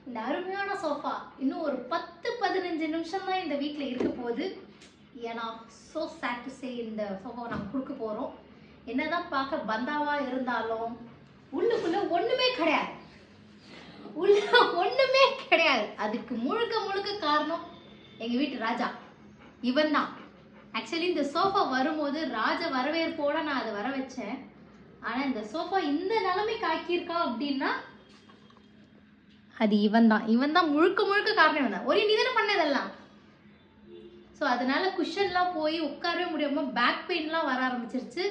இந்த அருமையான சோஃபா இன்னும் ஒரு 10-15 நிமிஷம் தான் இந்த வீட்டில் இருக்க போகுது. ஏன்னா ஸோ சேட் டு சே இந்த சோஃபாவை நம்ம கொடுக்க போகிறோம். என்னதான் பார்க்க பந்தாவா இருந்தாலும் உள்ளுக்குள்ள ஒன்றுமே கிடையாது. உள்ள ஒன்றுமே கிடையாது. அதுக்கு முழுக்க முழுக்க காரணம் எங்கள் வீட்டு ராஜா இவன் தான். ஆக்சுவலி இந்த சோஃபா வரும்போது ராஜ வரவேற்போட நான் அதை வர வச்சேன். ஆனால் இந்த சோஃபா இந்த நிலைமைக்கு ஆக்கியிருக்கா அப்படின்னா அது இவன் தான் முழுக்க முழுக்க காரணம் இவன் தான். ஒரே நிதானம் பண்ணதெல்லாம். ஸோ அதனால குஷன்லாம் போய் உட்காரவே முடியாமல் பேக் பெயின்லாம் வர ஆரம்பிச்சிருச்சு.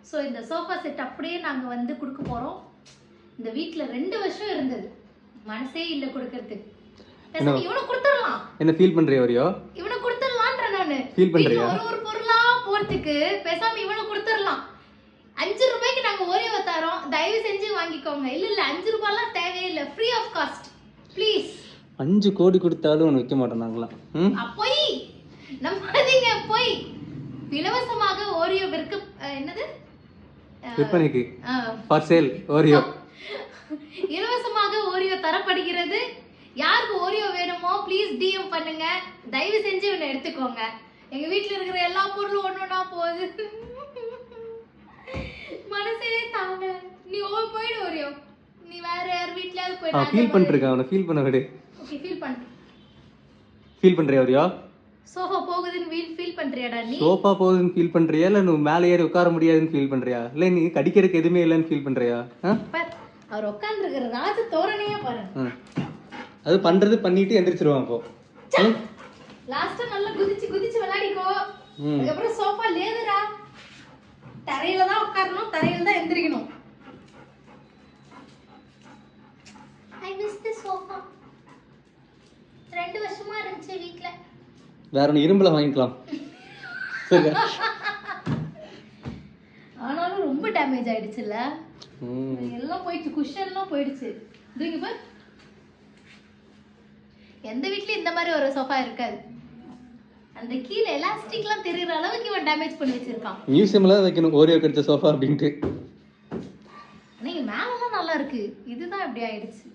ஸோ இந்த சோஃபா செட் அப்படியே நாங்கள் வந்து கொடுக்க போகிறோம். இந்த வீட்டில் 2 வருஷம் இருந்தது, மனசே இல்லை கொடுக்கறதுக்கு. இவனை கொடுத்துடலாம். என்ன ஃபீல் பண்றியா வரியோ? இவனை கொடுத்துடலான்ற நானு ஃபீல் பண்றியா? ஒரு பொருளா போறதுக்கு பேசாம இவனை கொடுத்துடலாம். 5 ரூபாய்க்கு நாங்க ஓரியோ தரோம், தயவு செஞ்சு வாங்கிக்கோங்க. இல்ல 5 ரூபாய்லாம் தேவையில்லை, ஃப்ரீ ஆஃப் காஸ்ட் ப்ளீஸ். 5 கோடி கொடுத்தாலும் உனக்கு வைக்க மாட்டோம் நாங்களாம். போய் நம்பாதீங்க, போய் இலவசமாக ஓரியோ என்னது விற்பனைக்கு ஃபார் சேல் ஓரியோ இலவசமாக ஓரியோ தரப்படுகிறது. யாருக்கு ஓரியோ வேணுமோ ப்ளீஸ் டிஎம் பண்ணுங்க. தயவு செஞ்சு இவனை எடுத்துக்கோங்க. எங்க வீட்டுல இருக்கிற எல்லா பொருளும் ஒன்னொன்னா போகுது. மனசே தாங்க. நீ போயிடு ஓரியோ. நீ வேற யார் வீட்லயாவது போய் ஃபீல் பண்ணிருக்க. அவனை ஃபீல் பண்ண விடு. ஓகே ஃபீல் பண்ணு. ஃபீல் பண்றியா ஓரியோ? சோஃபா போகுதுன்னு ஃபீல் பண்றியாடா நீ? சோஃபா போகுதுன்னு ஃபீல் பண்றியா இல்ல நீ மேலே ஏறி உட்கார முடியாதுன்னு ஃபீல் பண்றியா இல்ல நீ கடிக்கிறதுக்கு எதுவுமே இல்லைன்னு ஃபீல் பண்றியா? அவர் உட்கார்ந்து இருக்கிற ராஜ தோரணையா பாரு. அது பண்றது பண்ணிட்டு எந்திரிச்சிருவான். அப்போ லாஸ்டா நல்லா குதிச்சு விளையாடிக்கோ. அதுக்கப்புறம் சோஃபா லேதரா தரையில தான் உட்காரணும், தரையில தான் எந்திரிக்கணும். I miss the sofa. 2 வருஷமா இருந்துச்சு வீட்ல. வேற ஒன்று இரும்புல வாங்கிக்கலாம். ஆனாலும் ரொம்ப டேமேஜ் ஆயிடுச்சுல்ல. எல்லாம் போயிடுச்சு, குஷன்லாம் போயிடுச்சு. இதுங்க பாரு, எந்த வீட்லயும் இந்த மாதிரி ஒரு சோஃபா இருக்காது. அந்த கீழ எலாஸ்டிக்லாம் தெரியுற அளவுக்கு இவன் டேமேஜ் பண்ணி வச்சிருக்கான். மியூசியம்ல வைக்கணும் ஓரியோ கிடைச்ச சோஃபா அப்படின்ட்டு. நீங்க மேலலாம் நல்லா இருக்கு, இதுதான் இப்படி ஆயிடுச்சு.